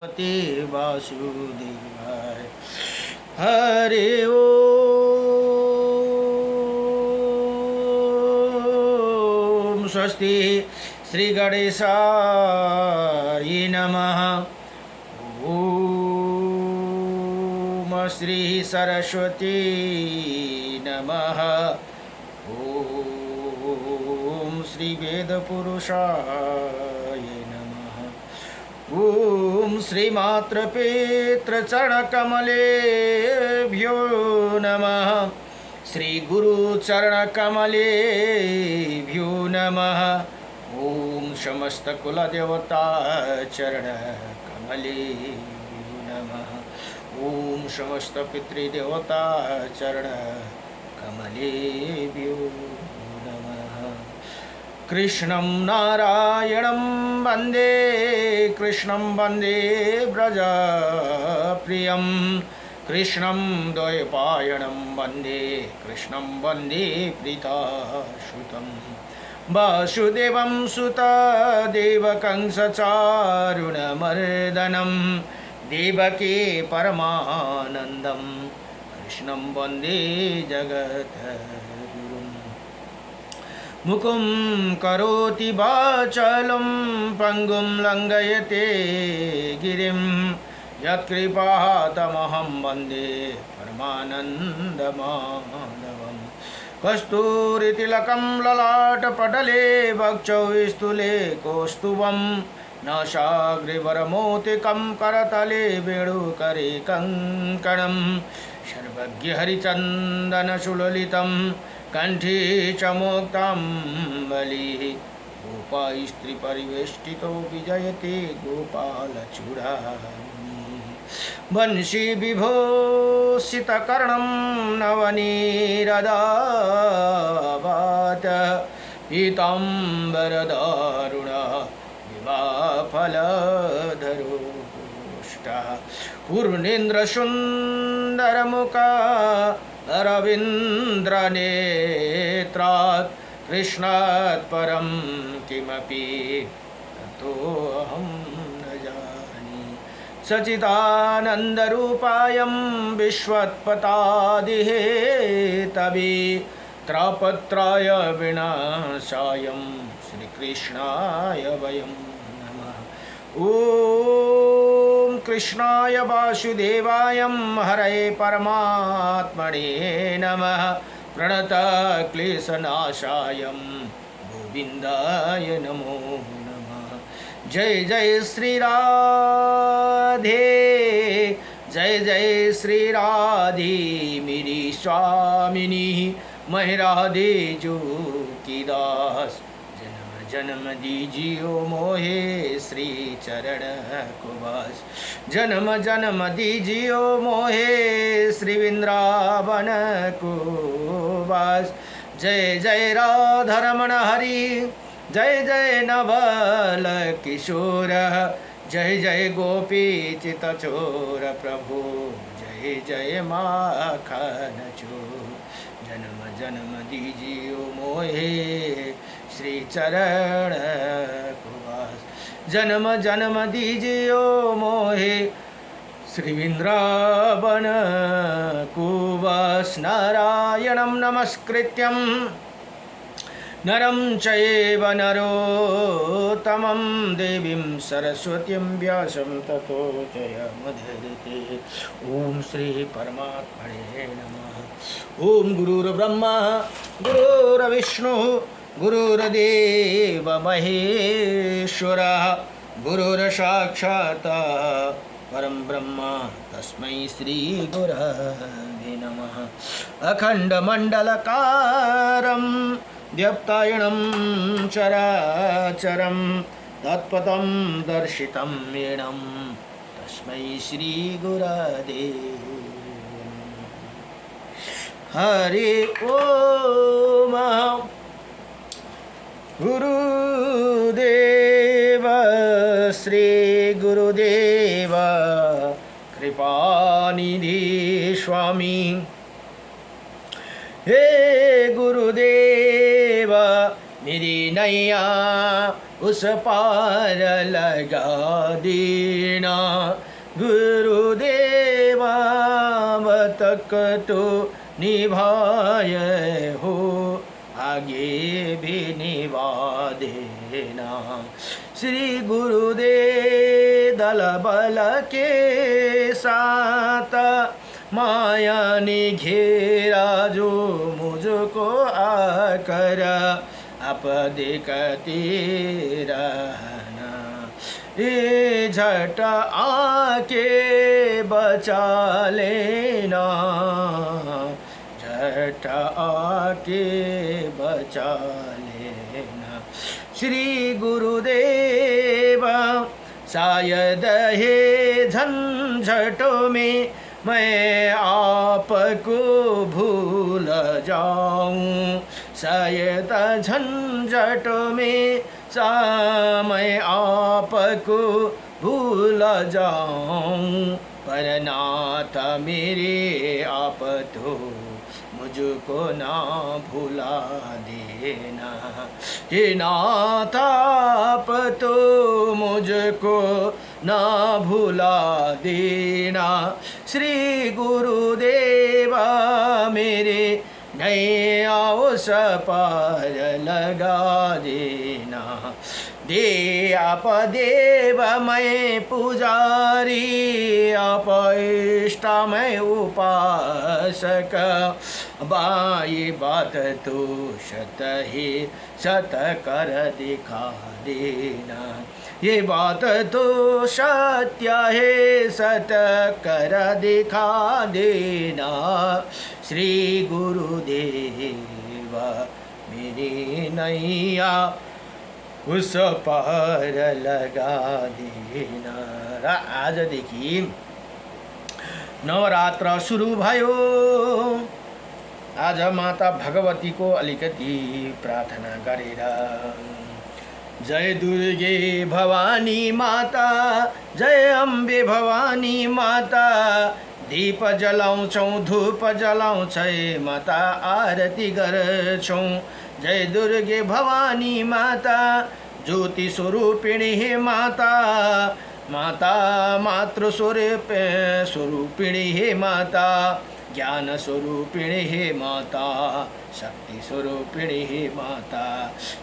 पते वासुदेवाय हरे ओम स्वस्ति श्री गणेशाय नमः। ओम श्री सरस्वती नमः। ओम श्री वेदपुरुषाय नमः। ओम श्रीमातृपितृचरणकमलेभ्यो नमः। श्रीगुरुचरणकमलेभ्यो नमः। ओम समस्तकुलदेवता चरणकमलेभ्यो नमः। ओम समस्त पितृदेवता चरणकमलेभ्यो नमः। कृष्णं नारायणं वन्दे कृष्णं वन्दे व्रजप्रियं कृष्णं द्वैपायनं वन्दे कृष्णं वन्दे प्रीताश्रुतं वासुदेवं सुतदेवकं सचारुणमर्दनं देवकी परमानन्दं कृष्णं वन्दे जगद्गुरुम्। मुकुं करोति वाचालं पङ्गुं लङ्घयते गिरिं यत्कृपातमहं वन्दे परमानन्दमाधवम्। कस्तूरितिलकं ललाटपटले वक्षौ स्थूले कौस्तुभं नासाग्रवरमौक्तिकं करतले वेणुकरे कङ्कणं सर्वज्ञहरिचन्दनसुललितं कंठी च मुक्ताम्बलिः गोपास्त्रीपरिवेष्टितो विजयते गोपालचूडामणिः। वंशी विभूषितकर्णं नवनीरदावात पीताम्बरदारुणा विवाफलधरोष्टा पूर्णेन्द्रसुन्दरमुखा रवीन्द्रनेत्रात् कृष्णात् परं किमपि ततोऽहं न जाने। सच्चिदानन्दरूपायं विश्वत्पदादिहेतवे त्रापत्राय विनाशायं श्रीकृष्णाय वयं नमः। ओम कृष्णाय वासुदेवाय हरये परमात्मने नमः। प्रणतक्लेशनाशाय गोविन्दाय नमो नमः। जय जय श्री राधे जय जय श्री राधे मेरी स्वामिनी मैं राधे जो की दास। जन्म दीजियो मोहे श्री चरण को वास। जन्म जन्म दीजियो मोहे श्री वृंदावन को वास। जय जय राधारमण हरि जय जय नवल किशोर जय जय गोपी चितचोर प्रभु जय जय माखन चोर। जन्म जन्म दीजियो मोहे श्री चरण को वास। जन्म जन्म दीजियो मोहे श्री वृंदावन को वास। नारायणं नमस्कृत्यं नरं चैव नरोत्तमं देवीं सरस्वतीं व्यासं ततो जयमुदीरये। ओम श्री परमात्मने नमः। ओम गुरुर्ब्रह्मा गुरुर्विष्णु गुरुर्देव महेश्वरः गुरुर्साक्षात् परं ब्रह्म तस्मै श्री गुरवे नमः। अखण्डमण्डलकारं व्याप्तायनं चराचरं तत्पदं दर्शितं येनं तस्मै श्री गुरवे हरि ओम। गुरुदेव श्री गुरुदेव कृपानिधि स्वामी। हे गुरुदेव मेरी नैया उस पार लगा देना। गुरुदेवा अब तक तो निभाए हो, आगे भी निभा देना। श्री गुरुदेव दल बल के साथ माया ने घेरा जो मुझको आकर आप देखते रहना। ये झट आके बचा लेना, झट आके बचा लेना। श्री गुरुदेव शायद है झंझटों में मैं आपको भूल जाऊं, शायद झंझटों में मैं आपको भूल जाऊं। पर नाथ मेरे आप तो मुझको ना भुला देना। हे नाथ आप तो मुझको ना भुला देना। श्री गुरुदेवा मेरे नैया उस पार लगा देना। दे आप देव मैं पुजारी, आप इष्ट मैं उपासक। ये बात तो सत ही सत कर दिखा देना। ये बात तो सत्य है सत कर दिखा देना। श्री गुरुदेवा मेरी नैया उस पार लगा देना। आजदेखि नवरात्र सुरु भयो। आज माता भगवतीको अलिकति प्रार्थना गरेर जय दुर्गे भवानी माता, जय अम्बे भवानी माता। दीप जलाउँछौँ धूप जलाउँछै माता आरती गर्छौँ। जय दुर्गे भवानी माता, ज्योति स्वरूपिणी हे माता, माता मातृ स्वरूपिणी हे माता, ज्ञान स्वरूपिणी हे माता, शक्ति स्वरूपिणी हे माता।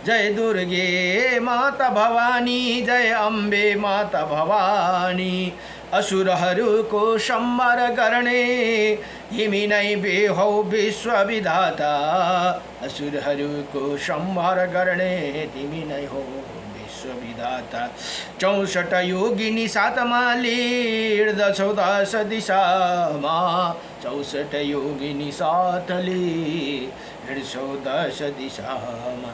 जय दुर्गे माता भवानी, जय अम्बे माता भवानी। असुरहरूको संहार गर्ने तिमी नै बेहौ विश्वविधाता। असुरहरूको संहार गर्ने तिमी नै हो विश्वविधाता। 64 योगिनी सातमा हिँड्दछौ 10 दिशामा। 64 योगिनी साथले हिँड्छौ 10 दिशामा।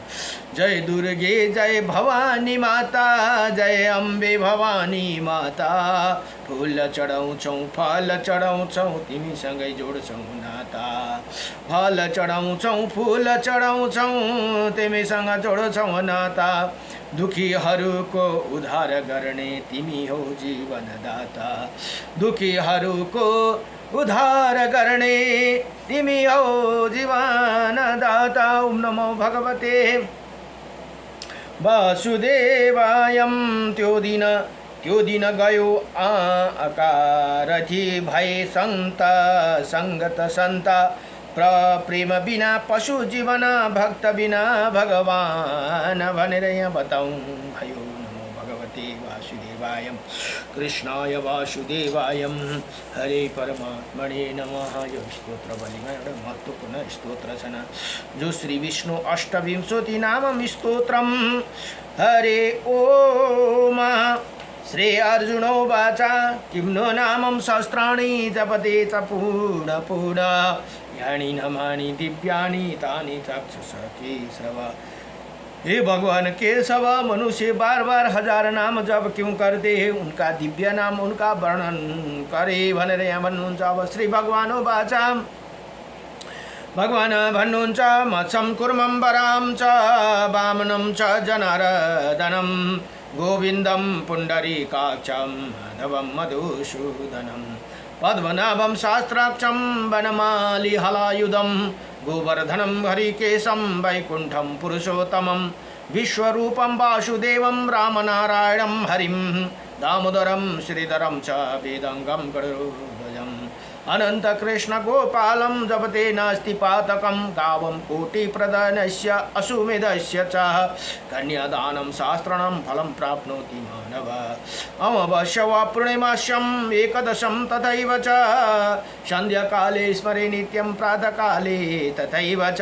जय दुर्गे जय भवानी माता, जय अम्बे भवानी माता। फूल चढाउँछौ फल चढाउँछौ तिमीसँगै जोड्छौ नाता। फल चढाउँछौ फूल चढाउँछौ तिमीसँग जोड्छौ नाता। दुखीहरूको उद्धार गर्ने तिमी हो जीवनदाता। दुखीहरूको उद्धार गर्ने तिमी हो जीवनदाता। ओम नमो भगवते वासुदेवायम। त्यो दिन गयो अकारथी भए सन्त सङ्गत सन्त। प्रेम बिना पशु जीवन भक्त बिना भगवान भनेर यहाँ बताउँ भयो। नमो भगवते वासुदेवायम कृष्णाय वासुदेवायम हरे परमात्मने नमः। यो स्तोत्र बलिमा एउटा महत्त्वपूर्ण स्तोत्र छ जो श्री विष्णु अष्टविंशति नामम स्तोत्रम। हरे ओम श्री अर्जुनो वाचा किं नो नामं सहस्राणि जपते च पूर्ण पूर्ण। यानि नमानि दिव्यानि तानि चक्षुष केशव। हे भगवान केशव, मनुष्य बार बार 1000 नाम जप क्यों करते हैं? उनका दिव्य नाम उनका वर्णन करे भनेर यहाँ भन्नुहुन्छ। अब श्री भगवान वाचा भगवान भन्नुहुन्छ मत्सम कुर्मं वराम च वामनं च जनार्दनं गोविन्दं पुण्डरीकाक्षं माधवं मधुसूदनं। पद्मनाभं शास्त्राक्षं वनमालिहलायुधं गोवर्धनं हरिकेशं वैकुण्ठं पुरुषोत्तमं विश्वरूपं वासुदेवं रामनारायणं हरिं दामोदरं श्रीधरं च वेदङ्गं गरुडध्वजम् अनंत कृष्ण गोपालं जपते नास्ति पातकं गावं कोटिप्रदानस्य अश्वमेधस्य च कन्यादानं शास्त्राणां फलं प्राप्नोति मानव अमावास्या वा पूर्णिमास्याम् एकदशं तथैव च सन्ध्याकाले स्मरे नित्यं प्रातःकाले तथैव च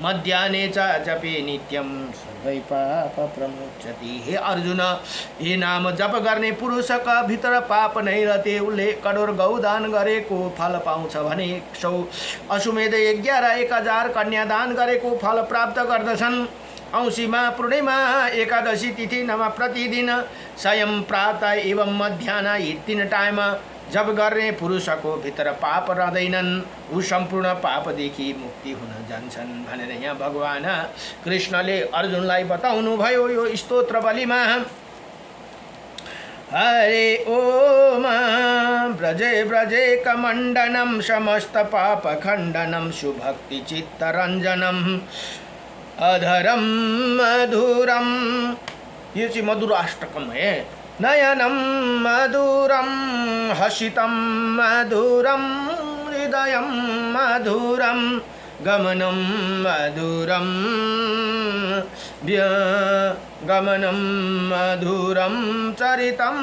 मध्याह्ने च जपे नित्यं सर्वै पाप प्रमुच्यति। हे अर्जुन, हे नाम जप गर्ने पुरुषका भित्र पाप नै रहते उसले करोड गौदान गरेको फल पाउँछ भने 100 अश्वमेध यज्ञ र 1000 कन्यादान गरेको फल प्राप्त गर्दछन्। औँसीमा पूर्णिमा एकादशी तिथि नमा प्रतिदिन स्वयं प्रातः एवं मध्याह्न यी 3 टाइम जप गर्ने पुरुषको भित्र पाप रहँदैनन्, ऊ सम्पूर्ण पापदेखि मुक्ति हुन जान्छन् भनेर यहाँ भगवान कृष्णले अर्जुनलाई बताउनु भयो यो स्तोत्र बलिमा। हरे ओम व्रजे व्रजे कमण्डनं समस्त पाप खण्डनं सुभक्ति चित्तरञ्जनं अधरं मधुरम, ये चाहिँ मधुर अष्टकम है। नयनं मधुरं हसितं मधुरं हृदयं मधुरं गमनं मधुरं गमनं मधुरं चरितं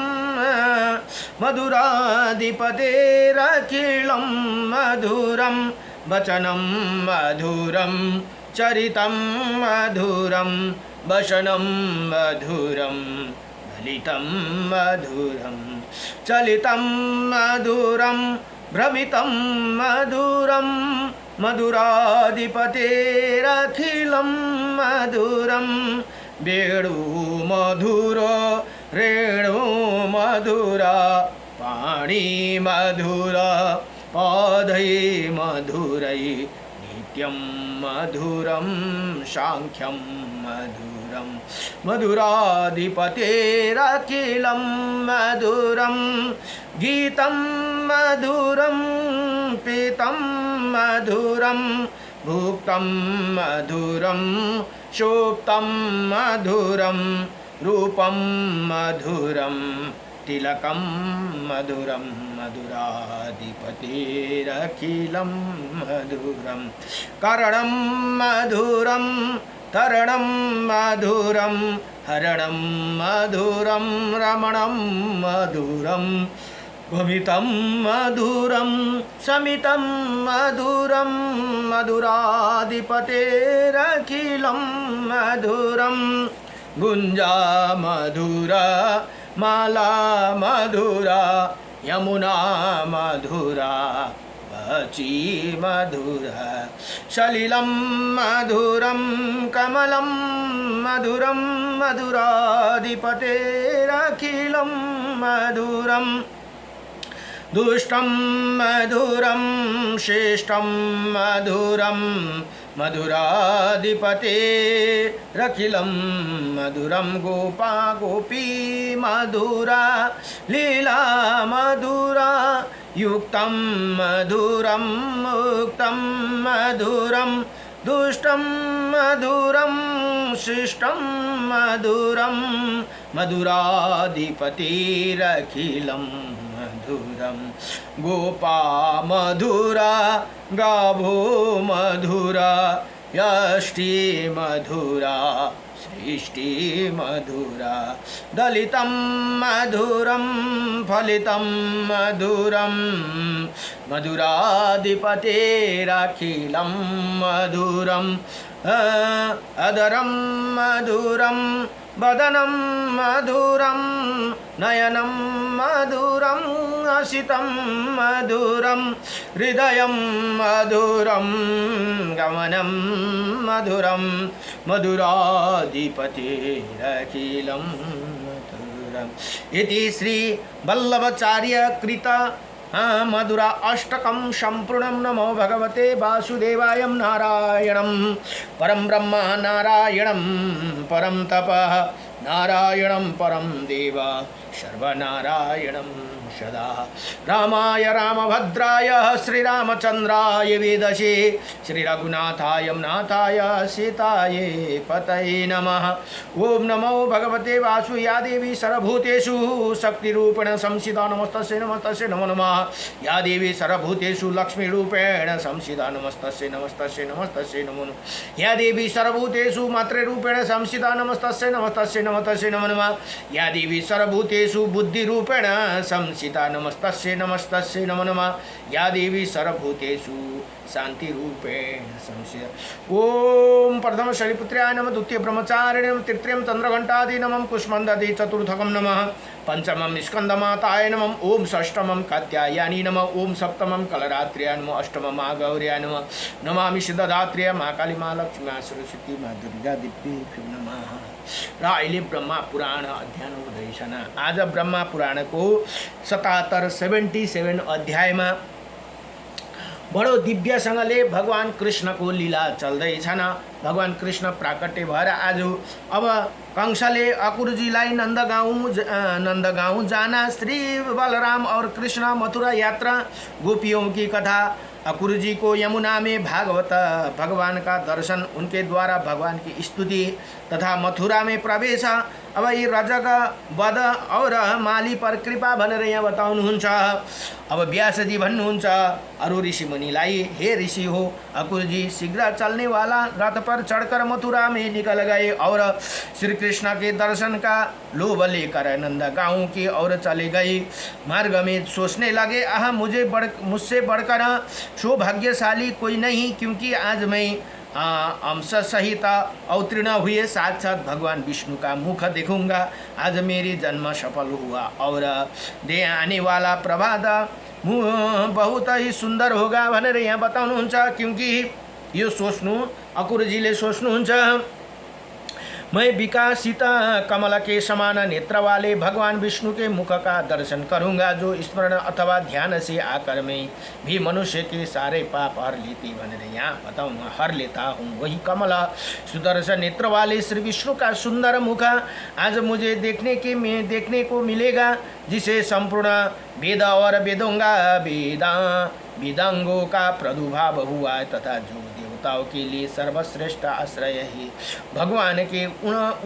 मधुराधिपतेरखिलं मधुरं वचनं मधुरं चरितं मधुरं वचनं मधुरं ललितं मधुरं चलितं मधुरं भ्रमितं मधुरं मधुराधिपतेरखिलं मधुरं वेणु मधुरो रेणु मधुरा पाणि मधुरा पादै मधुरै नित्यं मधुरं साङ्ख्यं मधुरं मधुराधिपतेरखिलं मधुरं गीतं मधुरं पीतं मधुरं भुक्तं मधुरं शोक्तं मधुरं रूपं मधुरं तिलकं मधुरं मधुराधिपतेरखिलं मधुरं करणं मधुरं तरणं मधुरं हरणं मधुरं रमणं मधुरं भमितं मधुरं शमितं मधुरं मधुराधिपतेरखिलं मधुरं गुञ्जा मधुरा माला मधुरा यमुना मधुरा वाची मधुरा सलिलं मधुरं कमलं मधुरं मधुराधिपतेरखिलं मधुरं दुष्टं मधुरं श्रेष्ठं मधुरं मधुराधिपतेरखिलं मधुरं गोपा गोपी मधुरा लीला मधुरा युक्तं मधुरं मुक्तं मधुरं दुष्टं मधुरं शिष्टं मधुरं मधुराधिपतेरखिलं मधुरं गोपा मधुरा गावो मधुरा यष्टि मधुरा सृष्टि मधुरा दलितं मधुरं फलितं मधुरं मधुराधिपतेरखिलं मधुरं अधरं मधुरं वदनं मधुरं नयनं मधुरं हसितं मधुरं हृदयं मधुरं गमनं मधुरं मधुराधिपतेरखिलं मधुरम्। इति श्री वल्लभाचार्य कृत मधुरा अष्टकं सम्पूर्णं। नमो भगवते वासुदेवाय। नारायणं परं ब्रह्म नारायणं परं तपः नारायणं परं देव सर्वनारायणं सदा रामाय रामभद्राय श्रीरामचन्द्राय वेदसे श्रीरघुनाथाय नाथाय सीताय पतये नमः। ओम नमो भगवते वासुदेवाय देवी सर्वभूतेषु शक्तिरूपेण संस्थिता नमस्तस्यै नमस्तस्यै नमो नमः। या देवी सर्वभूतेषु लक्ष्मीरूपेण संस्थिता नमस्तस्यै नमस्तस्यै नमस्तस्यै नमो नमः। या देवी सर्वभूतेषु मातृरूपेण संस्थिता नमस्तस्यै नमस्तस्यै नमस्तस्यै नमो नमः। या देवी सर्वभूतेषु बुद्धिरूपेण संस्थिता नमस्तस्यै नमस्तस्यै नमो नमः। या देवी सर्वभूतेषु शांति रूपेण संस्थिता। ओम प्रथम शैलपुत्र्याय नमः, द्वितीय ब्रह्मचारिणे नमः, तृतीयं चंद्रघंटादि नमः, कुष्मंदादि चतुर्थकं नमः, पंचमं स्कंदमाताय नमः, ओम षष्ठमं कात्यायनी नमः, ओम सप्तमं कलरात्र्याय नमः, अष्टमं माँ गौर्याय नमः, नमामि सिद्धदात्र्याय माँ काली माँ लक्ष्मी माँ सरस्वती माँ दुर्गा देवी नमः। र अहिले ब्रह्मा पुराण अध्ययन हुँदैछन्। आज ब्रह्मा पुराणको 77 अध्यायमा बडो दिव्यसँगले भगवान कृष्णको लीला चल्दैछन्। भगवान कृष्ण प्राकट्य भएर आज अब कंसले अकुरजीलाई नंदगांव जाना, श्री बलराम और कृष्ण मथुरा यात्रा, गोपियों की कथा, अकुर जी को यमुना में भागवत भगवान का दर्शन, उनके द्वारा भगवान की स्तुति तथा मथुरा में प्रवेश। अब ये रजक वध और माली पर कृपा भनेर यहाँ बताउनुहुन्छ। अब व्यासजी भन्नुहुन्छ अरु ऋषि मुनिलाई, हे ऋषि हो, अकुर जी शीघ्र चलने वाला रथ पर चढ़कर मथुरा में निकल गए और श्री कृष्ण के दर्शन का लोभ लेकर नंदगांव की ओर चले गए। मार्ग में सोचने लगे, मुझसे बढ़कर सौभाग्यशाली कोई नहीं, क्योंकि आज मैं अंश सहित अवतीर्ण हुए साक्षात भगवान विष्णु का मुख देखूंगा। आज मेरी जन्म सफल हुआ और दे आने वाला प्रभात बहुत ही सुंदर होगा भनेर यहाँ बताउनुहुन्छ। क्योंकि यो सोच्नु अकुरजीले सोच्नुहुन्छ, मैं विकासित कमल के समान नेत्र वाले भगवान विष्णु के मुख का दर्शन करूंगा, जो स्मरण अथवा ध्यान से आकर मैं भी मनुष्य के सारे पाप हर लेती भनेर यहाँ बताऊंगा, हर लेता हूँ। वही कमल सुदर्शन नेत्र वाले श्री विष्णु का सुंदर मुख आज मुझे देखने को मिलेगा, जिसे संपूर्ण वेद और वेदांगों का प्रादुर्भाव हुआ है, तथा जो देवताओं के लिए सर्वश्रेष्ठ आश्रय है भगवान के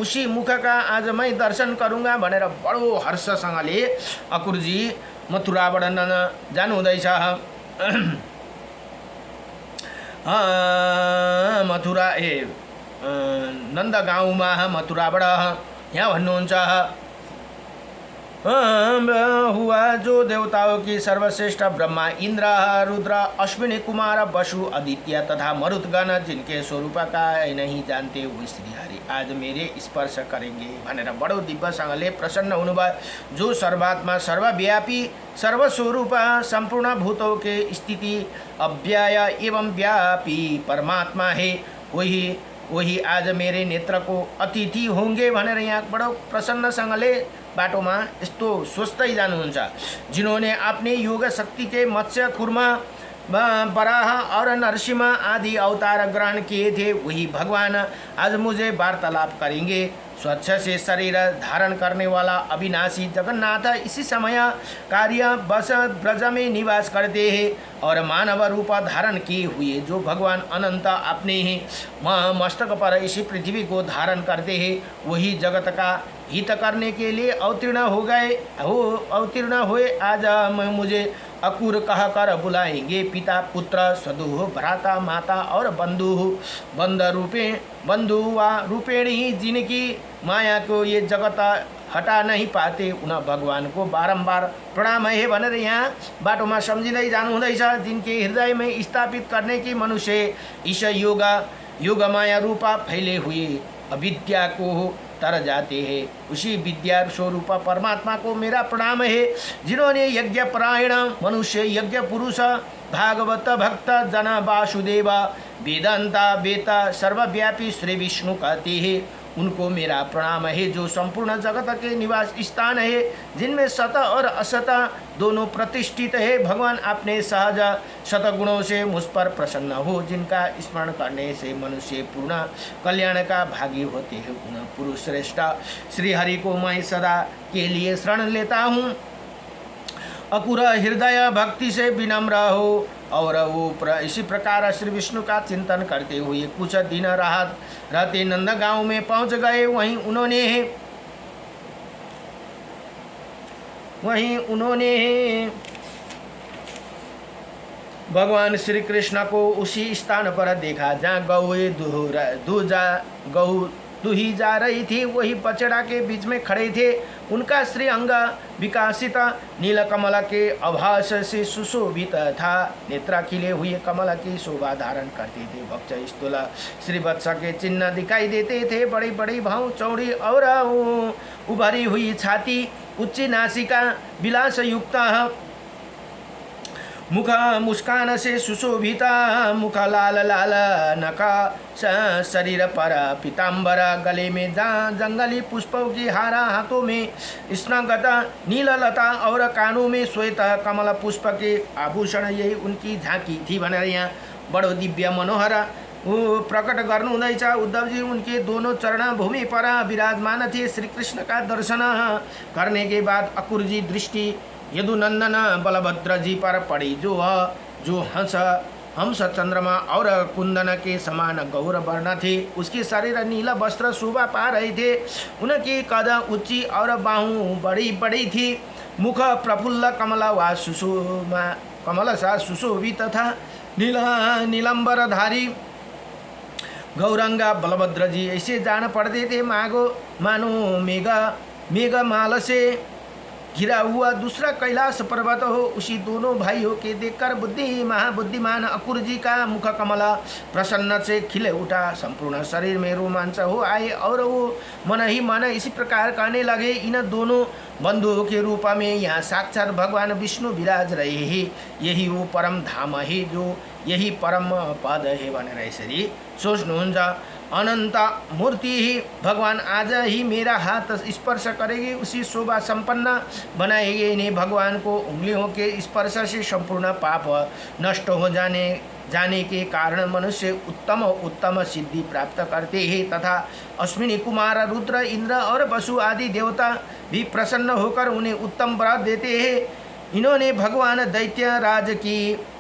उसी मुख का आज मैं दर्शन करूंगा भनेर बडो हर्षसँगले अकुरजी मथुराबाट जानु हुँदैछ। मथुरा नन्दगाउँमा मथुराबाट यहाँ भन्नुहुन्छ, हुआ जो देवताओं की सर्वश्रेष्ठ ब्रह्मा, इंद्र, रुद्र, अश्विनी कुमार, वसु, आदित्य तथा मरुदगण, जिनके स्वरूप का नहीं जानते वो श्रीहरि आज मेरे स्पर्श करेंगे भनेर बडो दिव्यसँगले प्रसन्न हुनुभयो। जो सर्वात्मा, सर्वव्यापी, सर्वस्वरूप, संपूर्ण भूतों के स्थिति, अव्यय एवं व्यापी परमात्मा है, वही आज मेरे नेत्र को अतिथि होंगे भनेर यहाँ बडो प्रसन्नसँगले बाटोमा यस्तो सोच्दै जानुहुन्छ। जिन्होंने अपने योग शक्ति के मत्स्य, कुर्मा, बराह और नरसिंह आदि अवतार ग्रहण किए थे, वही भगवान आज मुझे वार्तालाप करेंगे। स्वच्छ से शरीर धारण करने वाला अविनाशी जगन्नाथ इसी समय कार्य बस ब्रज में निवास करते हैं और मानव रूप धारण किए हुए जो भगवान अनंत अपने ही मस्तक पर इसी पृथ्वी को धारण करते हैं, वही जगत का हित करने के लिए अवतीर्ण हुए आज मुझे अकुर कहकर बुलाएंगे। पिता, पुत्र, सदु, भ्राता, माता और बंधु व रूपेणी जिनकी माया को ये जगत हटा नहीं पाते, उन भगवान को बारंबार प्रणाम है भनेर यहाँ बाटोमा सम्झिँदै जानु हुँदैछ। जिनके हृदय में स्थापित करने की मनुष्य इस योग माया रूपा फैले हुए अविद्या को तर जाते हैं, उसी विद्या स्वरूप परमात्मा को मेरा प्रणाम है। जिन्होंने यज्ञ परायण मनुष्य, यज्ञ पुरुष, भागवत भक्त जन वासुदेव, वेदांता वेता सर्वव्यापी श्री विष्णु कहते हैं, उनको मेरा प्रणाम है। जो संपूर्ण जगत के निवास स्थान है, जिनमें सत और असत दोनों प्रतिष्ठित है, भगवान अपने सहज शतगुणों से मुझ पर प्रसन्न हो। जिनका स्मरण करने से मनुष्य पूर्ण कल्याण का भागी होते हैं, उन पुरुष श्रेष्ठ श्री हरि को मैं सदा के लिए शरण लेता हूँ। अकुर हृदय भक्ति से विनम्र हो। और वो इसी प्रकार श्री विष्णु का चिंतन करते हुए कुछ दिन राहत रहते नंदगांव में पहुंच गए। वहीं उन्होंने भगवान श्री कृष्ण को उसी स्थान पर देखा जहाँ गऊ दुही जा रही थी। वही बछड़ा के बीच में खड़े थे। उनका श्रीअंग विकासित नीलकमल के आभास से सुशोभित था। नेत्रा खिले हुए कमल की शोभा धारण करते थे। भक्त स्थूल श्रीवत्स के चिन्ह दिखाई देते थे। बड़ी बड़ी भाव चौड़ी और उभरी हुई छाती, उच्च नासिका, विलास युक्त मुख मुस्कान से सुशोभिता, मुख लाल लाल नका, शरीर पर पीताम्बर, गले में जंगली पुष्पों की हारा, हाथों में स्नागत नील लता और कानों में श्वेत कमल पुष्प के आभूषण, यही उनकी झांकी थी। भनेर यहाँ बडो दिव्य मनोहर प्रकट गर्नुहुँदैछ। उद्धवजी उनके दोनों चरण भूमि पर विराजमान थे। श्री कृष्ण का दर्शन करने के बाद अकुर जी दृष्टि यदुनंदन बलभद्र जी पर पड़ी, जो हंस चंद्रमा और कुंदन के समान गौर वर्ण थे। उसके शरीर नीला वस्त्र शोभा पा रहे थे। उनकी कद ऊंची और बाहु बड़ी बड़ी थी। मुख प्रफुल्ल कमल सा सुशोभित तथा नीलंबरधारी गौरंगा बलभद्र जी ऐसे जान पड़ते थे मानो मेघमाला से घिरा हुआ दूसरा कैलाश पर्वत हो। उसी दोनों भाइयों के देखकर महाबुद्धिमान अकुर जी का मुख कमल प्रसन्न से खिले उठा। संपूर्ण शरीर में रोमांच हो आए और वो मन ही मन इसी प्रकार कहने लगे, इन दोनों बंधुओं के रूप में यहाँ साक्षात भगवान विष्णु विराज रहे हैं। यही वो परम धाम है, जो यही परम पद है भनेर यसरी सोच्नुहुन्छ। अनंत मूर्ति ही भगवान आज ही मेरा हाथ स्पर्श करेगी, उसी शोभा संपन्न बनाएंगे। इन्हें भगवान को उंगलियों के स्पर्श से संपूर्ण पाप नष्ट हो जाने के कारण मनुष्य उत्तम सिद्धि प्राप्त करते हैं तथा अश्विनी कुमार रुद्र इंद्र और वसु आदि देवता भी प्रसन्न होकर उन्हें उत्तम वर देते हैं। इन्होंने भगवान दैत्य राज की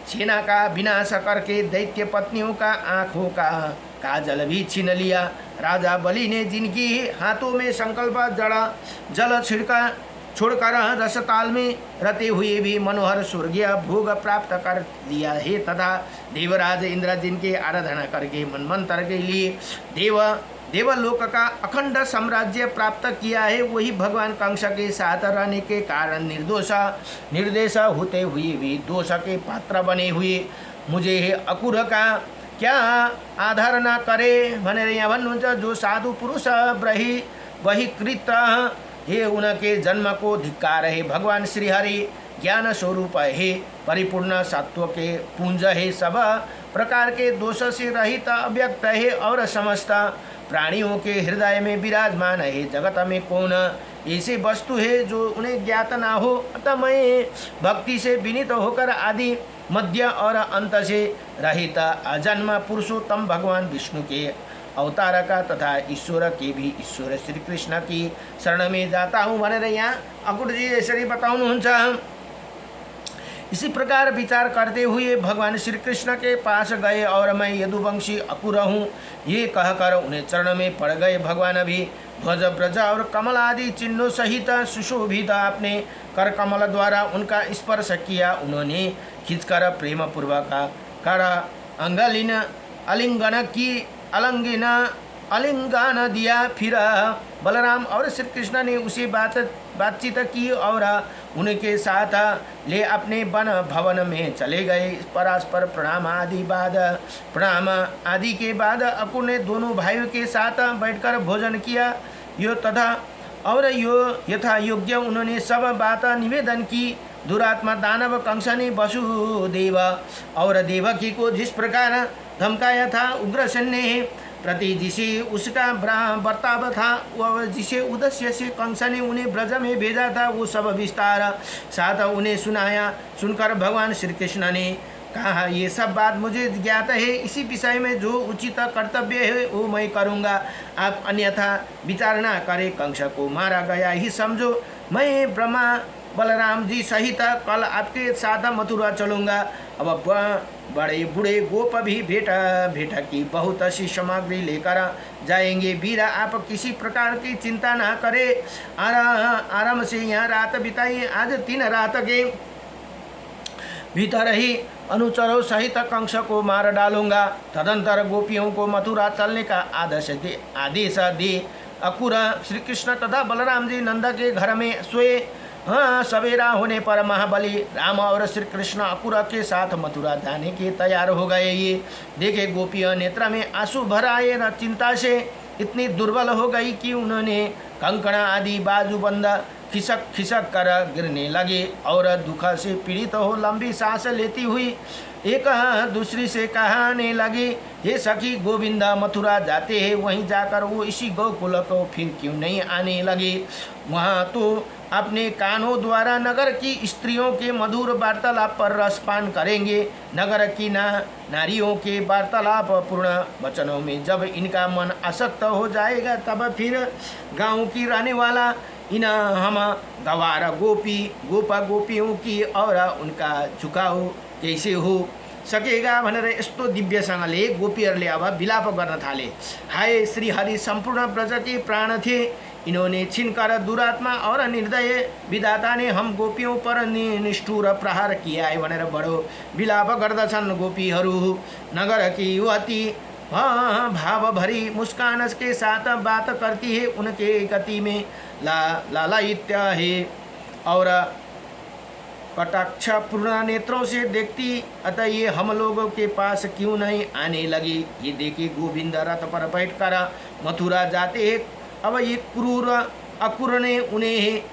सेना का विनाश करके दैत्य पत्नियों का आँखों का काजल भी छीन लिया। राजा बलि ने जिनकी हाथों में संकल्प जल छोड़कर रसताल में रहते हुए भी मनोहर स्वर्गीय भोग प्राप्त कर लिया है तथा देवराज इंद्र जिनके आराधना करके मनमंत्र के लिए देवलोक का अखंड साम्राज्य प्राप्त किया है, वही भगवान कंस के साथ रहने के कारण निर्देश होते हुए भी दोष के पात्र बने हुए मुझे अकुर का क्या आधार न करे भनेर यहाँ भन्नुहुन्छ। जो साधु पुरुष बहिकृत हे उनके जन्म को धिक्कार है। भगवान श्री हरि ज्ञान स्वरूप है, परिपूर्ण सत्व के पुंज है, सब प्रकार के दोष से रहित अव्यक्त है और समस्त प्राणियों के हृदय में विराजमान है। जगत में कौन ऐसी वस्तु है जो उन्हें ज्ञात ना हो। अतः मैं भक्ति से विनीत होकर आदि मध्य और अंत से रहित अजन्म पुरुषोत्तम भगवान विष्णु के अवतार का तथा ईश्वर के भी ईश्वर श्री कृष्ण की शरण में जाता हूँ भनेर यहाँ अकुर जी यसरी बताउनुहुन्छ। इसी प्रकार विचार करते हुए भगवान श्री कृष्ण के पास गए और मैं यदुवंशी अकुर हूँ ये कहकर उन्हें चरण में पड़ गए। भगवान अभी ध्वज ब्रज और कमल आदि चिन्हों सहित सुशोभित अपने कर कमल द्वारा उनका स्पर्श किया। उन्होंने खींचकर प्रेम पूर्वक कर आलिंगन दिया। फिर बलराम और श्री कृष्ण ने उसे बातचीत की और उनके साथ ले अपने वन भवन में चले गए। परस्पर प्रणाम आदि के बाद अकुर ने दोनों भाइयों के साथ बैठकर भोजन किया। यथा योग्य उन्होंने सब बात निवेदन की। दुरात्मा दानव कंस ने वसुदेव और देवकी को जिस प्रकार धमकाया था, उग्रसेन ने प्रति जिसे उसका बर्ताव था, वह जिसे उद्देश्य से कंस ने उन्हें ब्रज में भेजा था, वो सब विस्तार साथ उन्हें सुनाया। सुनकर भगवान श्री कृष्ण ने कहा, ये सब बात मुझे ज्ञात है, इसी विषय में जो उचित कर्तव्य है वो मैं करूँगा। आप अन्यथा विचार न करें, कंस को मारा गया ही समझो। मैं बलराम जी सहित कल आपके साथ मथुरा चलूँगा। अब बड़े बूढ़े गोप भी भेटा की बहुत सी सामग्री लेकर जाएंगे। वीरा आप किसी प्रकार की चिंता ना करें, आराम से यहाँ रात बिताइए। आज 3 रात के भीतर ही अनुचरों सहित कंस को मार डालूंगा। तदंतर गोपियों को मथुरा चलने का आदेश दे। अकुर श्री कृष्ण तथा बलराम जी नंद के घर में सोए। सवेरा होने पर महाबली राम और श्री कृष्ण अकुर के साथ मथुरा जाने के तैयार हो गए। ये देखे गोपियां नेत्र में आंसू भर आए न चिंता से इतनी दुर्बल हो गई कि उन्होंने कंकण आदि बाजूबंद खिसक खिसक कर गिरने लगे और दुख से पीड़ित हो लंबी सांस लेती हुई एक दूसरी से कहने लगी, हे सखी गोविंदा मथुरा जाते हैं, वहीं जाकर वो इसी गोकुल को फिर क्यों नहीं आने लगे। वहाँ तो अपने कानों द्वारा नगर की स्त्रियों के मधुर वार्तालाप पर रसपान करेंगे। नगर की नारियों के वार्तालाप पूर्ण वचनों में जब इनका मन आसक्त हो जाएगा तब फिर गांव की रहने वाला इन हम गवार गोपा गोपियों की और उनका झुकाव कैसे हो सकेगा भनेर यस्तो दिव्यसँगले गोपीहरूले अब विलाप गर्न थाले। हाय श्री हरि संपूर्ण ब्रज के प्राण थे, इन्होंने छिनकर दुरात्मा और निर्दय विधाता ने हम गोपियों पर निष्ठुर प्रहार किया है भनेर बडो विलाप गर्दछन् गोपीहरू। नगर की युवती भाव भरी मुस्कान के साथ बात करती है, उनके गति में लालायित्य है और कटाक्ष पूर्ण नेत्रों से देखती, अतः ये हम लोगों के पास क्यों नहीं आने लगी। ये देखिए गोविंद रथ पर बैठकर मथुरा जाते हैं। अब ये क्रूर अकुर ने उन्हें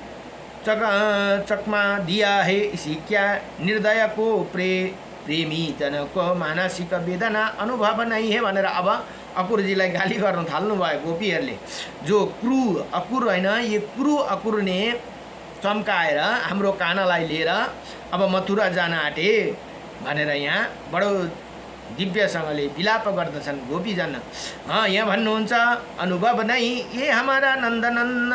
चकमा दिया है, इसी क्या निर्दय को प्रेमी जन को मानसिक वेदना अनुभव नहीं है भनेर अब अकुरजीलाई गाली गर्न थाल्नु भयो गोपीहरूले। जो क्रू अकुर होइन, ये क्रू अकुर ने चम्काएर हाम्रो कानालाई लिएर अब मथुरा जान आँटे भनेर यहाँ बडो दिव्यसँगले विलाप गर्दछन् गोपीजन। यहाँ भन्नुहुन्छ, अनुभव नहीं ये हमारा नंदनन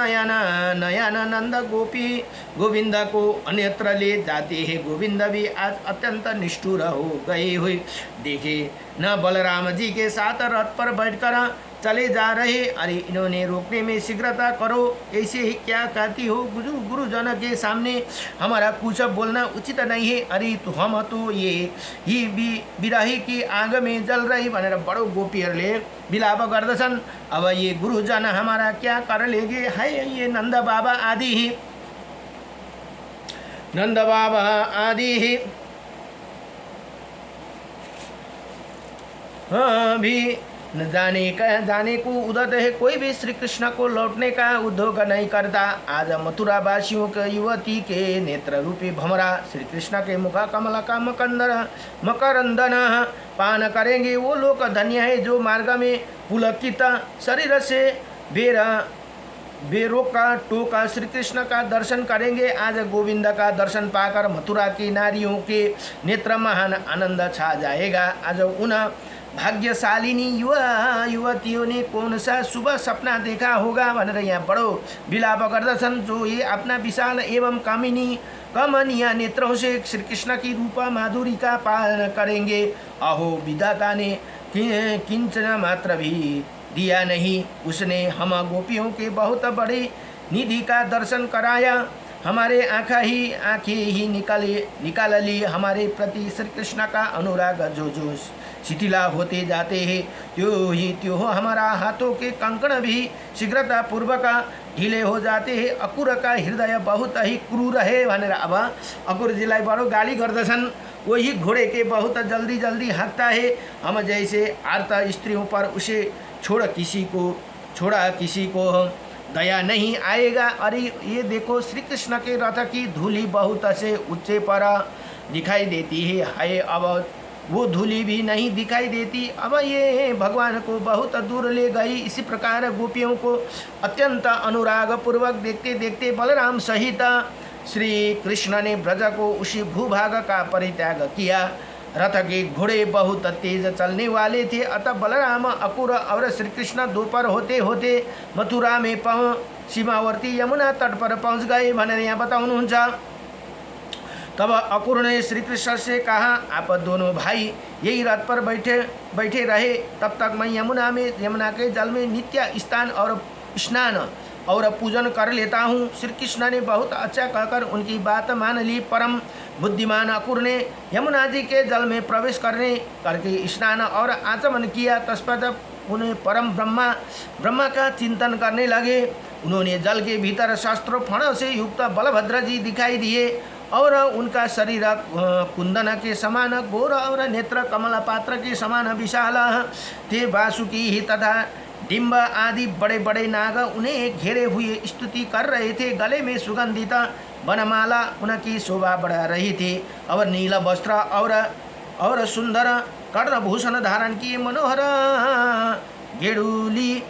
नयन नंद गोपी गोविंद को अन्यत्र ले जाते हैं। गोविंद भी आज अत्यंत निष्ठुर हो गए हुए देखे न बलराम जी के साथ रथ पर बैठकर चले जा रहे। अरे इन्होंने रोकने में शीघ्रता करो, ऐसे ही क्या कहती हो गुरुजन के सामने हमारा कुछ बोलना उचित नहीं है। अरे तो हम तो ये ही बिरही की आग में जल रही भनेर बडो गोपीहरूले विलाप गर्दछन्। अब ये गुरुजन हमारा क्या कर लेगे। है ये नंद बाबा आदि ही भी न जाने को उदत है, कोई भी श्री कृष्ण को लौटने का उद्योग नहीं करता। आज मथुरा वासियों के युवती के नेत्र रूपी भमरा श्री कृष्ण के मुख कमल का मकरंदन पान करेंगे। वो लोग धन्य है जो मार्ग में पुलकित शरीर से बेरोका टोका श्री कृष्ण का दर्शन करेंगे। आज गोविंद का दर्शन पाकर मथुरा की नारियों के नेत्र महान आनंद छा जाएगा। आज उन भाग्यशालिनी युवतियों ने कौन सा शुभ सपना देखा होगा भनेर यहाँ बडो विलाप गर्दछन्। जो ये अपना विशाल एवं कमनीय नेत्रों से श्री कृष्ण की रूप माधुरी का पालन करेंगे। अहो विधाता ने किंचन मात्र भी दिया नहीं, उसने हम गोपियों के बहुत बड़े निधि का दर्शन कराया। हमारे आंखें ही निकाल ली। हमारे प्रति श्री कृष्ण का अनुराग जो शिथिला होते जाते हैं, त्यो हमारा हाथों के कंकण भी शीघ्रता पूर्वक ढीले हो जाते हैं। अकुर का हृदय बहुत ही क्रूर है भनेर अब अकुरजीलाई बडो गाली गर्दछन्। वही घोड़े के बहुत जल्दी हाँकता है। हम जैसे आर्त स्त्रियों पर उसे छोड़ा किसी को दया नहीं आएगा। अरे ये देखो श्री कृष्ण के रथ की धूली बहुत से ऊंचे पर दिखाई देती है। हाय अब वो धूली भी नहीं दिखाई देती। अब ये भगवान को बहुत दूर ले गई। इसी प्रकार गोपियों को अत्यंत अनुराग पूर्वक देखते देखते बलराम सहित श्री कृष्ण ने ब्रज को उसी भूभाग का परित्याग किया। रथ के घोड़े बहुत तेज चलने वाले थे, अतः बलराम अकुर और श्री कृष्ण दोपहर होते होते मथुरा में सीमावर्ती यमुना तट पर पहुँच गए भनेर यहाँ बताउनुहुन्छ। तब अकुर ने श्री कृष्ण से कहा, आप दोनों भाई यही रथ पर बैठे रहे, तब तक मैं यमुना के जल में नित्य स्नान और पूजन कर लेता हूँ। श्री कृष्ण ने बहुत अच्छा कहकर उनकी बात मान ली। परम बुद्धिमान अकुर ने यमुना जी के जल में प्रवेश करके स्नान और आचमन किया। तत्पश्चात उन्हें परम ब्रह्मा का चिंतन करने लगे। उन्होंने जल के भीतर शस्त्रों फणों से युक्त बलभद्र जी दिखाई दिए और उनका शरीर कुंदन के समान घोर और नेत्र कमल पात्र के समान विशाल थे। वासुकी तथा डिम्ब आदि बड़े बड़े नाग उन्हें घेरे हुए स्तुति कर रहे थे। गले में सुगंधित वनमाला उनकी शोभा बढ़ा रही थी और नीला वस्त्र और सुंदर कर्णभूषण धारण किए मनोहर गेड़ूली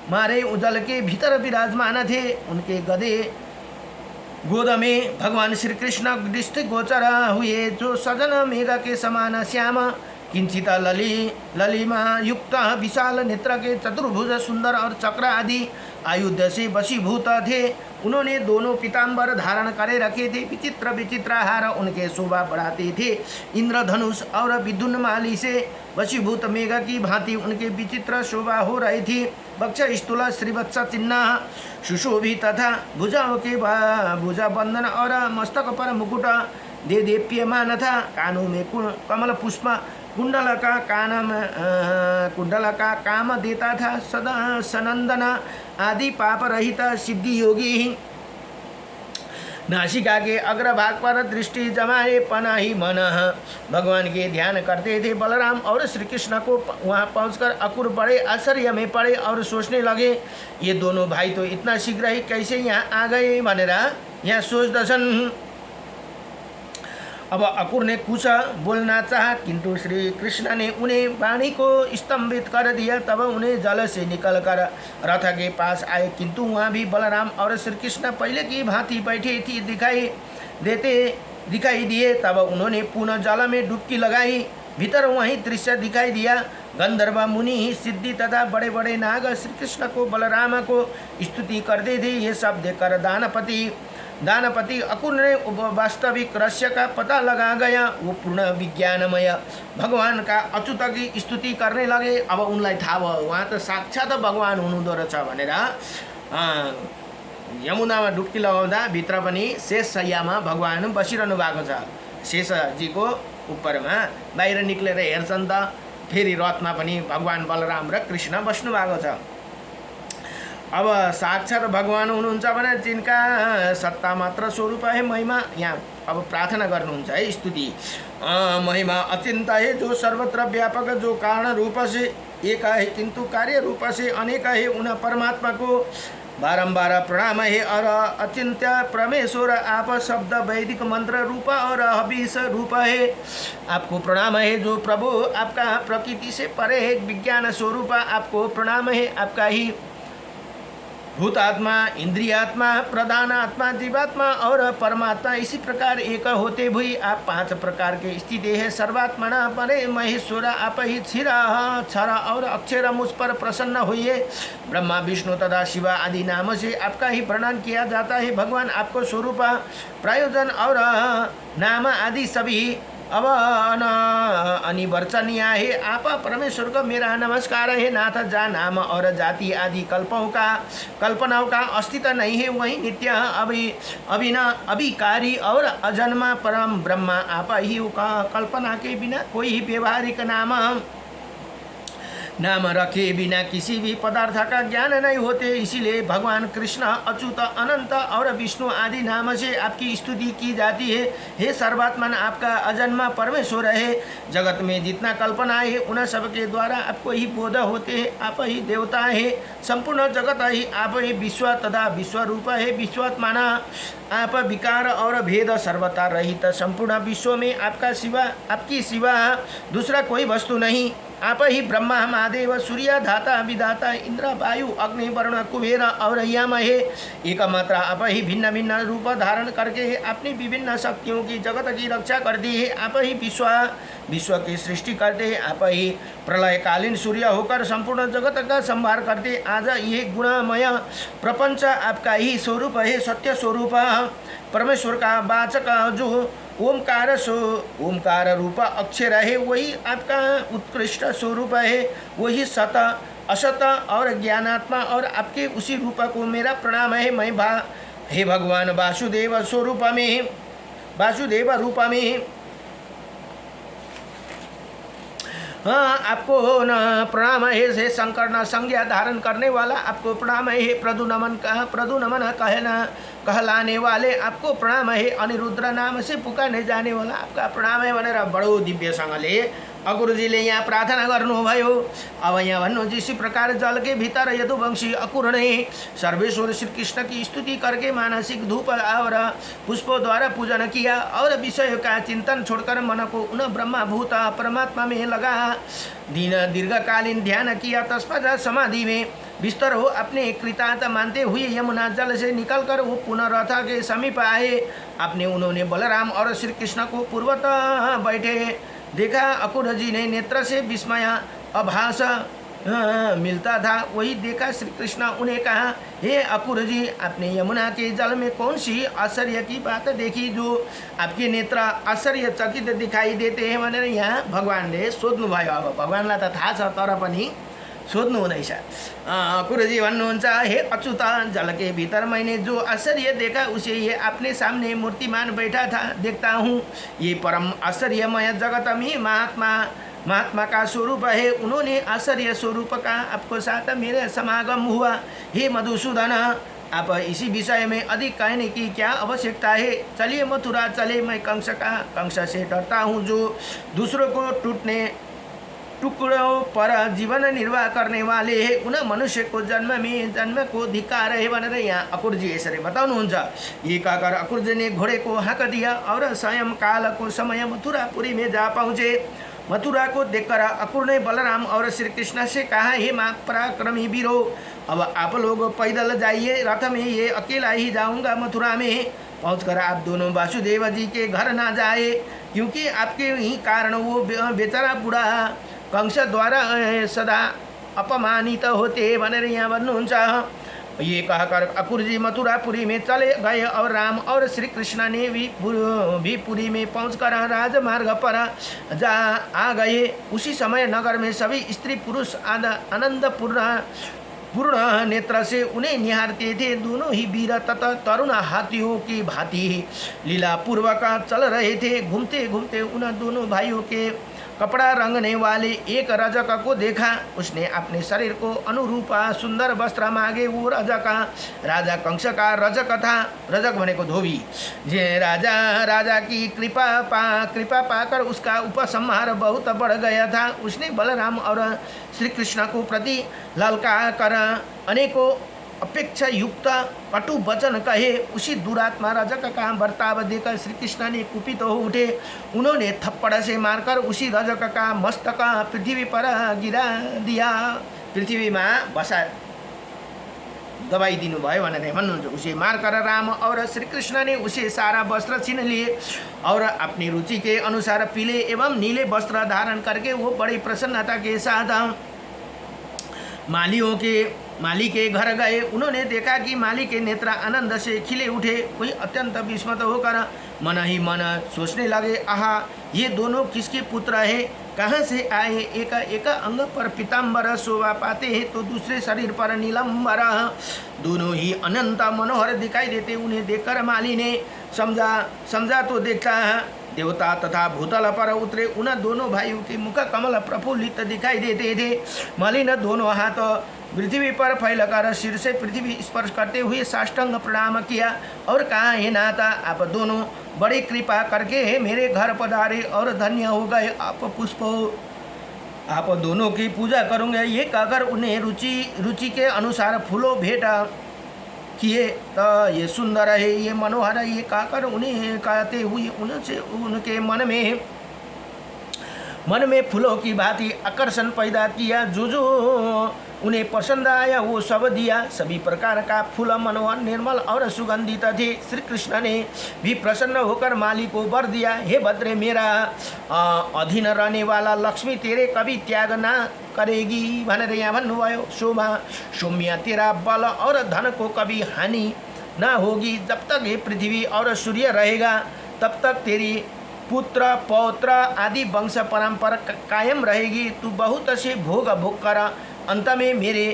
मारे उजल के भीतर विराजमान थे। उनके गदे गोद में भगवान श्री कृष्ण दृष्टि गोचर हुए, जो सजन मेघ के समान श्याम किंचित ललिमा युक्त विशाल नेत्र के चतुर्भुज सुंदर और चक्र आदि आयुध से वशीभूत थे। उन्होंने दोनों पीताम्बर धारण करे रखे थे। विचित्र विचित्र हार उनके शोभा बढ़ाते थे। इंद्रधनुष और विद्युन्माली से वशीभूत मेघ की भांति उनके विचित्र शोभा हो रही थी। वक्ष स्थूल श्रीवत्स चिन्ह सुशोभित तथा भुजाओं के भुजा बंधन और मस्तक पर मुकुट देदीप्यमान था। कानों में कमल पुष्प कुंडल का काम देता था। सदा सनंदन आदि पाप रहित सिद्धि योगी नासिका के अग्रभाग पर दृष्टि जमाए पनाही मन भगवान के ध्यान करते थे। बलराम और श्री कृष्ण को वहां पहुंचकर अकुर बड़े आश्चर्य में पड़े और सोचने लगे, ये दोनों भाई तो इतना शीघ्र ही कैसे यहाँ आ गए भनेर यहाँ सोच्दछन्। अब अकुर ने कुछ बोलना चाहा, किंतु श्री कृष्ण ने उन्हें वाणी को स्तंभित कर दिया। तब उन्हें जल से निकलकर रथ के पास आए, किंतु वहाँ भी बलराम और श्री कृष्ण पहले की भांति बैठे थी दिखाई दिए। तब उन्होंने पुनः जल में डुबकी लगाई। भीतर वही दृश्य दिखाई दिया। गंधर्व मुनि सिद्धि तथा बड़े बड़े नाग श्री कृष्ण को बलराम को स्तुति करते थे। ये सब देखकर दानपति अकुर ने वास्तविक रहस्य का पता लगा गया। वो पूर्ण विज्ञानमय भगवान का अच्युत की स्तुति करने लगे। अब उनलाई थाहा भयो उहाँ त साक्षात भगवान हुनुहुँदो रहेछ भनेर यमुनामा डुब्की लगाउँदा भित्र पनि शेष शय्यामा भगवान बसिरहनु भएको छ। शेषजीको उपरमा बाहिर निक्लेर हेर्छन् त फेरि रथमा पनि भगवान बलराम र कृष्ण बस्नु भएको छ। अब साक्षात भगवान हुनुहुन्छ भने जिनका सत्ता मात्र स्वरूप है महिमा, यहाँ अब प्रार्थना गर्नुहुन्छ है स्तुति। महिमा अचिंत है, जो सर्वत्र व्यापक, जो कारण रूप से एक है किंतु कार्य रूप से अनेक है। उन परमात्मा को बारंबार प्रणाम है। और अचिंत्य परमेश्वर आप शब्द वैदिक मंत्र रूप और हविष रूप है। आपको प्रणाम है जो प्रभु आपका प्रकृति से परे है, विज्ञान स्वरूप आपको प्रणाम है। आपका ही भूतात्मा, इंद्रियात्मा, प्रधान आत्मा, जीवात्मा और परमात्मा इसी प्रकार एक होते हुए आप 5 प्रकार के स्थिति है। सर्वात्मना परे महेश्वर आप ही क्षीर क्षर और अक्षर मुझ पर प्रसन्न हुए। ब्रह्मा विष्णु तथा शिव आदि नाम से आपका ही वर्णन किया जाता है। भगवान आपको स्वरूप, प्रयोजन और नाम आदि सभी अब अनिवर्चनीय है। आप परमेश्वर को मेरा नमस्कार है। नाथ जा नाम और जाति आदि कल्पनाओं का अस्तित्व नहीं है। वही नित्य अभिकारी और अजन्मा परम ब्रह्मा आप ही कल्पना के बिना कोई ही व्यवहारिक नाम रखे बिना किसी भी पदार्थ का ज्ञान नहीं होते। इसीलिए भगवान कृष्ण अच्युत, अनंत और विष्णु आदि नाम से आपकी स्तुति की जाती है। हे सर्वात्मन, आपका अजन्मा परमेश्वर है। जगत में जितना कल्पना है उन सबके द्वारा आपको ही बोध होते हैं। आप ही देवता है। संपूर्ण जगत ही आप ही विश्व तथा विश्व रूप है। विश्वात्माना आप विकार और भेद सर्वथा रहित। संपूर्ण विश्व में आपकी सिवा दूसरा कोई वस्तु नहीं। आप ही ब्रह्मा, महादेव, सूर्य, धाता, विधाता, इंद्र, वायु, अग्नि, वरुण, कुबेर और यम है। एकमात्र आप ही भिन्न भिन्न रूप धारण करके अपनी विभिन्न शक्तियों की जगत की रक्षा करती है। आप ही विश्व की सृष्टि करते हैं। आप ही प्रलयकालीन सूर्य होकर संपूर्ण जगत का संहार करते। आज ये गुणमय प्रपंच आपका ही स्वरूप है। सत्य स्वरूप परमेश्वर का वाचक जो ओमकार रूप अक्षर है, वही आपका उत्कृष्ट स्वरूप है, वही सत असत और ज्ञानात्मा और आपके उसी रूप को मेरा प्रणाम है। मैं हे भगवान वासुदेव स्वरूप में, वासुदेव रूप में हाँ आपको न प्रणाम है। हे शंकर न संज्ञा धारण करने वाला आपको प्रणाम है। प्रदुनमन कहलाने वाले आपको प्रणाम है। अनिरुद्र नाम से पुकारने जाने वाला आपका प्रणाम है भनेर बडो दिव्यसँगले अकुरजीले यहाँ प्रार्थना गर्नुभयो। अब यहाँ भन्नुहुन्छ इसी प्रकार जल के भीतर यदुवंशी अकुर ने सर्वेश्वर श्री कृष्ण की स्तुति करके मानसिक धूप और पुष्पों द्वारा पूजन किया और विषय का चिंतन छोड़कर मन को उन ब्रह्मभूत परमात्मा में लगा दीर्घकालीन ध्यान किया। तत्पश्चात समाधि में बिस्तर हो अपने कृतार्थ मानते हुए यमुना जल से निकलकर वो पुनः रथ के समीप आए। अपने उन्होंने बलराम और श्री कृष्ण को पूर्वत बैठे देखा। अकुर जी ने नेत्र से विस्मय आभास मिलता था, वही देखा। श्री कृष्ण उन्हें कहा, हे अकुर जी, आपने यमुना के जल में कौन सी आश्चर्य की बात देखी जो आपके नेत्र आश्चर्यचकित दिखाई देते हैं भनेर यहाँ भगवानले सोध्नुभयो। अब भगवानलाई त थाहा छ तर पनि सोध्नु हुँदैछ। अकुरजी भन्नुहुन्छ, हे अच्युत, जल के भीतर मैंने जो आश्चर्य देखा उसे ये अपने सामने मूर्तिमान बैठा था देखता हूँ। ये परम आश्चर्यमय जगत में महात्मा का स्वरूप है। उन्होंने आश्चर्य स्वरूप का आपको साथ मेरे समागम हुआ। हे मधुसूदन, आप इसी विषय में अधिक कहने की क्या आवश्यकता है। चलिए मथुरा चले। मैं कंस से डरता हूँ जो दूसरों को टुकड़ों पर जीवन निर्वाह करने वाले है। उन मनुष्य को जन्म को धिक्कार है भनेर यहाँ अकुरजी यसरी बताउनुहुन्छ। ये कहकर अकुरजी ने घोड़े को हाँक दिया और स्वयं काल को समय मथुरापुरी में जा पहुँचे। मथुरा को देखकर अकुर ने बलराम और श्री कृष्ण से कहा, हे पराक्रमी वीरो, अब आप लोग पैदल जाइए, रथ में ये अकेला ही जाऊंगा। मथुरा में पहुंचकर आप दोनों वासुदेव जी के घर ना जाए, क्योंकि आपके ही कारण वो बेचारा बूढ़ा कंस द्वारा सदा अपमानित होते भनेर यहाँ भन्नुहुन्छ। ये कहकर अकुर जी मथुरापुरी में चले गए और राम और श्री कृष्ण ने भी पुरी में पहुंचकर राजमार्ग पर आ गए। उसी समय नगर में सभी स्त्री पुरुष आनंद पूर्ण नेत्र से उन्हें निहारते थे। दोनों ही वीर तथा तरुण हाथियों की भांति लीला पूर्वक चल रहे थे। घूमते घूमते उन दोनों भाइयों के कपड़ा रंगने वाले एक रजक को देखा। उसने अपने शरीर को अनुरूप सुंदर वस्त्र मांगे। वो राजा कंस का रजक था। रजक भनेको धोबी। जे राजा की कृपा पाकर उसका उपसंहार बहुत बढ़ गया था। उसने बलराम और श्री कृष्ण को प्रति ललका कर अनेकों अपेक्षा युक्त कटु वचन कहे। उसी दुरात्मा रजक का बर्ताव देखकर श्री कृष्ण ने कुपित हो उठे। उन्होंने थप्पड़ से मारकर उसी रजक का मस्तक पृथ्वी पर गिरा दिया। पृथ्वी में बसा दबाई दिनु भयो भनेर भन्नुहुन्छ। उसे मारकर राम और श्री कृष्ण ने उसे सारा वस्त्र छीन लिए और अपनी रुचि के अनुसार पीले एवं नीले वस्त्र धारण करके वो बड़ी प्रसन्नता के साथ माली के घर गए। उन्होंने देखा कि माली के नेत्र आनंद से खिले उठे। वही अत्यंत विस्मित होकर मन ही मन सोचने लगे, आहा, ये दोनों किसके पुत्र है, कहाँ से आए। एक अंग पर पीताम्बर शोभा पाते हैं तो दूसरे शरीर पर नीलम्बर। दोनों ही अनंत मनोहर दिखाई देते। उन्हें देखकर माली ने समझा तो देखा देवता तथा भूतल पर उतरे। उन दोनों भाइयों के मुख कमल प्रफुल्लित दिखाई देते थे। माली ने दोनों हाथ पृथ्वी पर फैलाकर सिर से पृथ्वी स्पर्श करते हुए साष्टांग प्रणाम किया और कहा, हे नाथा, आप दोनों बड़ी कृपा करके मेरे घर पधारे और धन्य हो गए। आप दोनों की पूजा करूँगा। ये कहकर उन्हें रुचि के अनुसार फूलों भेंट किए। तो ये सुंदर है, ये मनोहर है, ये कहकर उन्हें कहते हुए उनके मन में फूलों की भांति आकर्षण पैदा किया। जो उन्हें पसंद आया वो सब दिया। सभी प्रकार का फूल मनोहर, निर्मल और सुगंधित थे। श्री कृष्ण ने भी प्रसन्न होकर माली को वर दिया, हे भद्रे, मेरा अधीन रहने वाला लक्ष्मी तेरे कभी त्याग ना करेगी भनेर यहाँ भन्नुभयो। सौम्य, तेरा बल और धन को कभी हानि ना होगी। जब तक ये पृथ्वी और सूर्य रहेगा तब तक तेरी पुत्र पौत्र आदि वंश परंपरा कायम रहेगी। तू बहुत से भोग भोग कर अंत में मेरे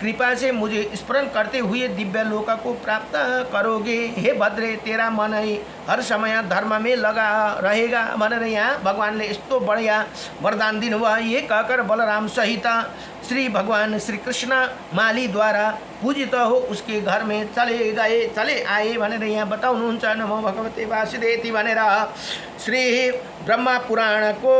कृपा से मुझे स्मरण करते हुए दिव्य लोक को प्राप्त करोगे। हे भद्रे, तेरा मन ही हर समय धर्म में लगा रहेगा भनेर यहाँ भगवानले यस्तो बढिया वरदान दिनुभयो। ये कहकर बलराम सहित श्री भगवान श्री कृष्ण मालीद्वारा पूजित हो उसके घर में चले आए भनेर यहाँ बताउनुहुन्छ। नमो भगवते वासुदेवति भनेर श्री ब्रह्मा पुराणको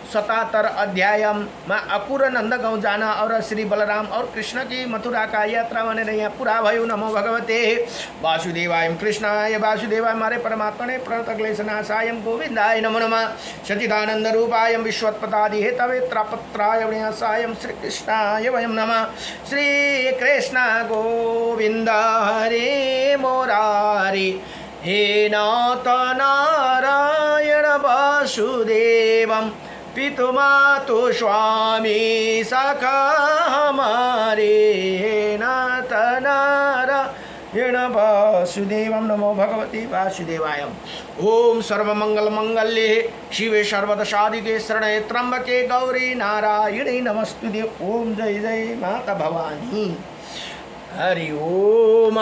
77 अध्याय में अकुर नंद गाँव जाना और श्री बलराम और कृष्ण की मथुरा का यात्रा भनेर यहाँ पूरा भयो। नमो भगवते वासुदेवाय कृष्णाय वासुदेवाय मारे परमात्मने प्रणतक्लेशनाशाय गोविंदाय नमो नमः। सच्चिदानंद रूपाय विश्वोत्पत्ति हेतवे त्रपत्राय विनाशाय श्री कृष्णाय वयं नमः। श्री कृष्ण गोविंद हरे मुरारी हे नाथ नारायण वासुदेवम् पितुमातु स्वामी सखा हमारे नाथ नारायण वासुदेवं। नमो भगवते वासुदेवाय। ओम सर्वमंगल मंगल्ये शिवे सर्वदशाधिके शरणे त्र्यंबके गौरी नारायणी नमस्तुते। ओम जय जय माता भवानी। हरि ओम।